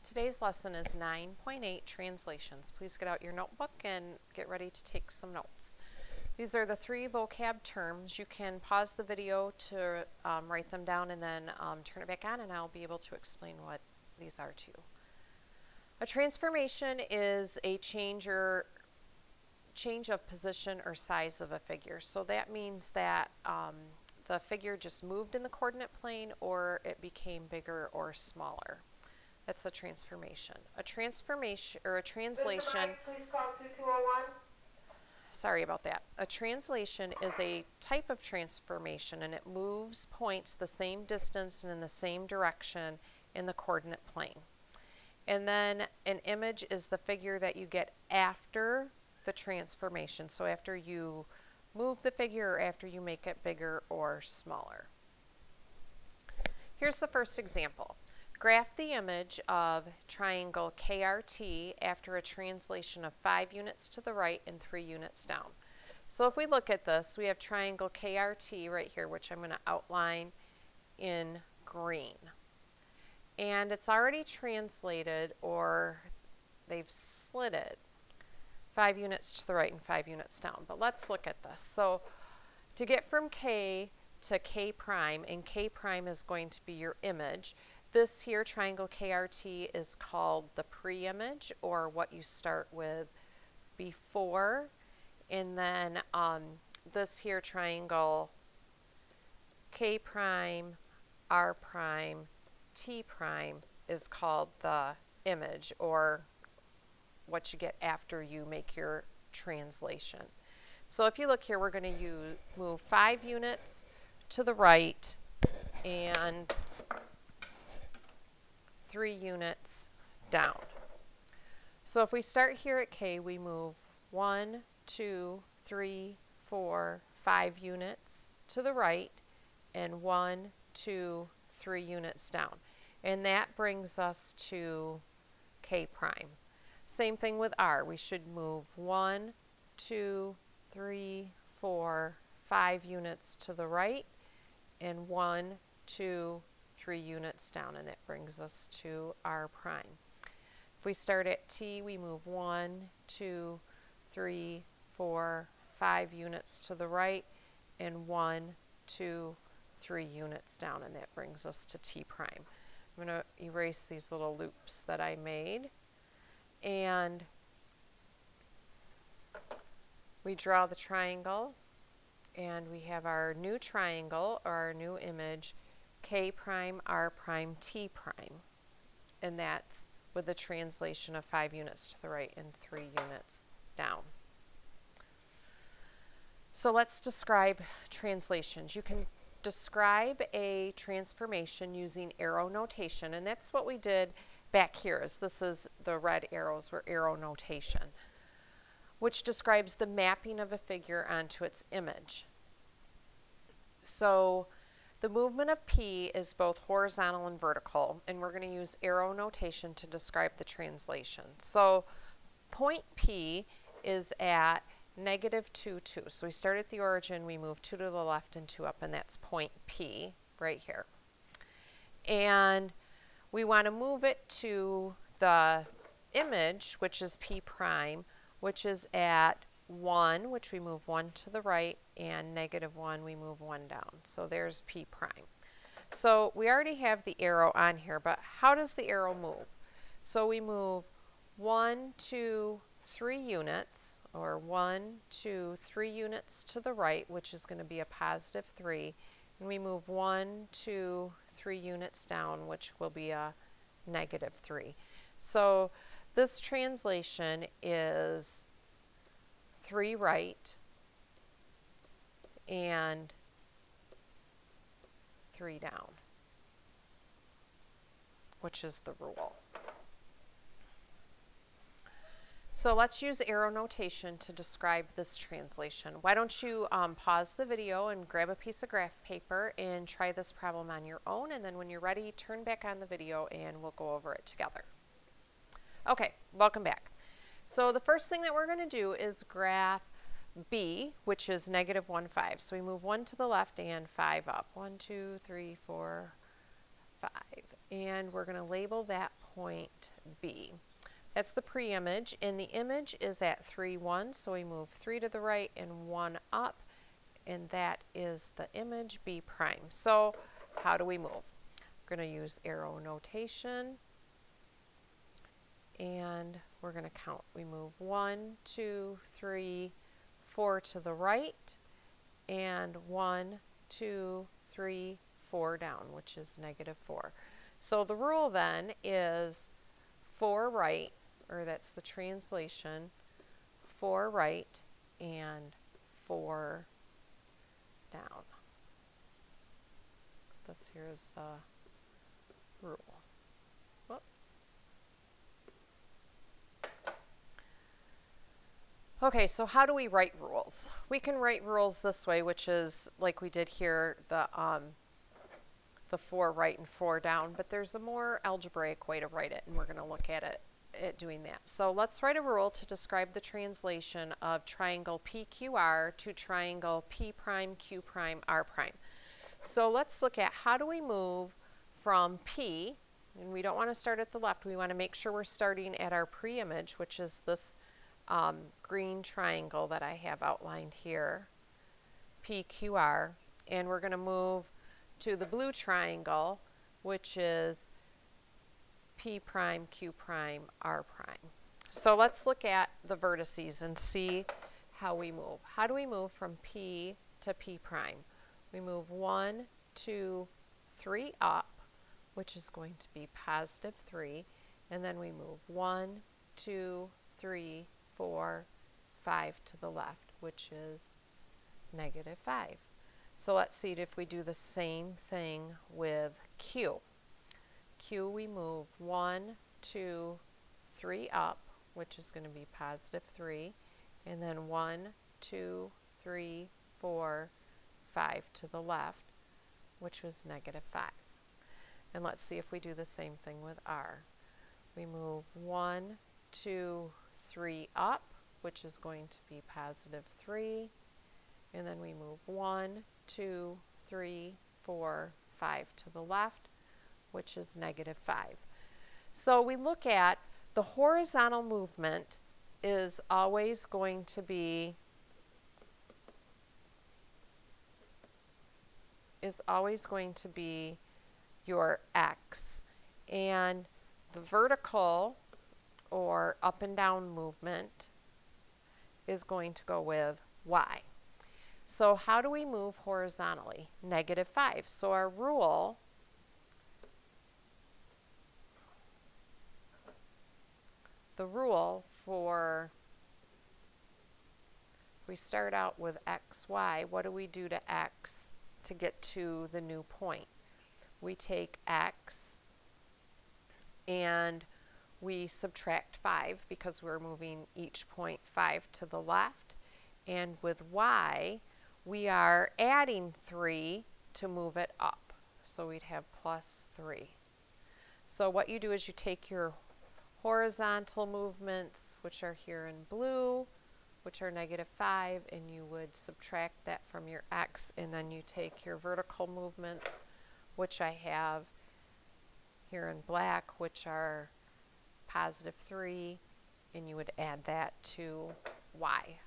Today's lesson is 9.8 translations. Please get out your notebook and get ready to take some notes. These are the 3 vocab terms. You can pause the video to write them down and then turn it back on, and I'll be able to explain what these are to you. A transformation is a change of position or size of a figure. So that means that the figure just moved in the coordinate plane, or it became bigger or smaller. That's a transformation. A transformation or a translation. Please call 2201. Sorry about that. A translation is a type of transformation, and it moves points the same distance and in the same direction in the coordinate plane. And then an image is the figure that you get after the transformation. So after you move the figure or after you make it bigger or smaller. Here's the first example. Graph the image of triangle KRT after a translation of 5 units to the right and 3 units down. So if we look at this, we have triangle KRT right here, which I'm going to outline in green. And it's already translated, or they've slid it 5 units to the right and 5 units down. But let's look at this. So to get from K to K prime, and K prime is going to be your image. This here, triangle KRT, is called the pre-image, or what you start with before. And then this here, triangle K prime, R prime, T prime, is called the image, or what you get after you make your translation. So if you look here, we're going to move 5 units to the right and 3 units down. So if we start here at K, we move 1, 2, 3, 4, 5 units to the right and 1, 2, 3 units down. And that brings us to K prime. Same thing with R. We should move 1, 2, 3, 4, 5 units to the right and 1, 2, 3 units down, and that brings us to R prime. If we start at T, we move 1, 2, 3, 4, 5 units to the right and 1, 2, 3 units down, and that brings us to T prime. I'm going to erase these little loops that I made, and we draw the triangle, and we have our new triangle, or our new image, K prime, R prime, T prime, and that's with the translation of 5 units to the right and 3 units down. So let's describe translations. You can describe a transformation using arrow notation, and that's what we did back here. This is the red arrows were arrow notation, which describes the mapping of a figure onto its image. So the movement of P is both horizontal and vertical, and we're going to use arrow notation to describe the translation. So point P is at -2, 2. So we start at the origin, we move 2 to the left and 2 up, and that's point P right here. And we want to move it to the image, which is P prime, which is at 1, which we move 1 to the right, and -1, we move 1 down. So there's P prime. So we already have the arrow on here, but how does the arrow move? So we move 1, 2, 3 units, or 1, 2, 3 units to the right, which is going to be a +3, and we move 1, 2, 3 units down, which will be a -3. So this translation is 3 right and 3 down, which is the rule. So let's use arrow notation to describe this translation. Why don't you pause the video and grab a piece of graph paper and try this problem on your own, and then when you're ready, turn back on the video and we'll go over it together. Okay, welcome back. So the first thing that we're going to do is graph B, which is -1, 5. So we move 1 to the left and 5 up. 1, 2, 3, 4, 5. And we're going to label that point B. That's the pre-image, and the image is at 3, 1, so we move 3 to the right and 1 up, and that is the image B prime. So how do we move? We're going to use arrow notation, and we're going to count. We move 1, 2, 3, 4 to the right, and 1, 2, 3, 4 down, which is -4. So the rule then is 4 right, or that's the translation, 4 right and 4 down. This here is the rule. Whoops. Okay, so how do we write rules? We can write rules this way, which is like we did here, the 4 right and 4 down, but there's a more algebraic way to write it, and we're going to look at it doing that. So let's write a rule to describe the translation of triangle PQR to triangle P prime Q prime R prime. So let's look at how do we move from P, and we don't want to start at the left, we want to make sure we're starting at our pre-image, which is this green triangle that I have outlined here, PQR, and we're going to move to the blue triangle, which is P prime, Q prime, R prime. So let's look at the vertices and see how we move. How do we move from P to P prime? We move 1, 2, 3 up, which is going to be +3, and then we move 1, 2, 3, 4, 5 to the left, which is -5. So let's see if we do the same thing with Q. Q, we move 1, 2, 3 up, which is going to be +3, and then 1, 2, 3, 4, 5 to the left, which was -5. And let's see if we do the same thing with R. We move 1, 2, 3 up, which is going to be +3, and then we move 1, 2, 3, 4, 5 to the left, which is -5. So we look at the horizontal movement is always going to be your X, and the vertical or up and down movement is going to go with Y. So how do we move horizontally? -5. So our rule for, we start out with XY, what do we do to X to get to the new point? We take X and we subtract 5 because we're moving each point 5 to the left. And with Y, we are adding 3 to move it up. So we'd have +3. So what you do is you take your horizontal movements, which are here in blue, which are -5, and you would subtract that from your X, and then you take your vertical movements, which I have here in black, which are +3, and you would add that to Y.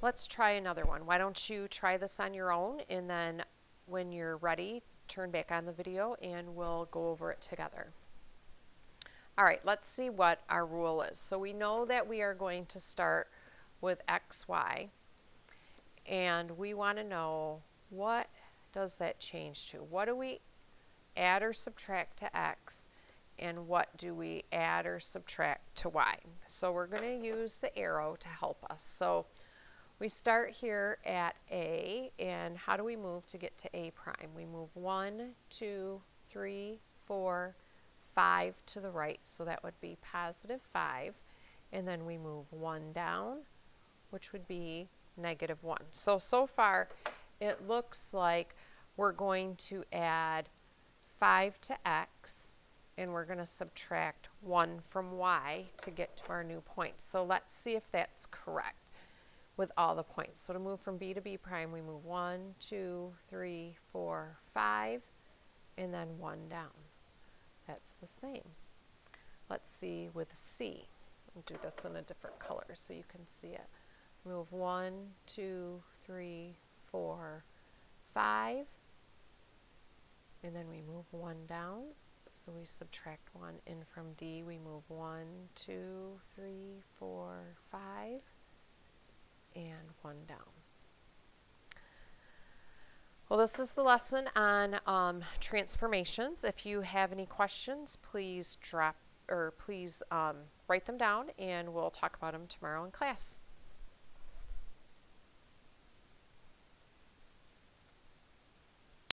Let's try another one. Why don't you try this on your own, and then when you're ready, turn back on the video and we'll go over it together. All right, let's see what our rule is. So we know that we are going to start with XY, and we want to know, what does that change to? What do we add or subtract to X, and what do we add or subtract to Y? So we're going to use the arrow to help us. So we start here at A, and how do we move to get to A prime? We move 1, 2, 3, 4, 5 to the right, so that would be +5, and then we move 1 down, which would be -1. So far it looks like we're going to add 5 to X, and we're going to subtract 1 from Y to get to our new point. So let's see if that's correct with all the points. So to move from B to B prime, we move 1, 2, 3, 4, 5, and then 1 down. That's the same. Let's see with C. I'll do this in a different color so you can see it. Move 1, 2, 3, 4, 5, and then we move 1 down. So we subtract 1 in from D. We move 1, 2, 3, 4, 5, and 1 down. Well, this is the lesson on transformations. If you have any questions, please write them down, and we'll talk about them tomorrow in class.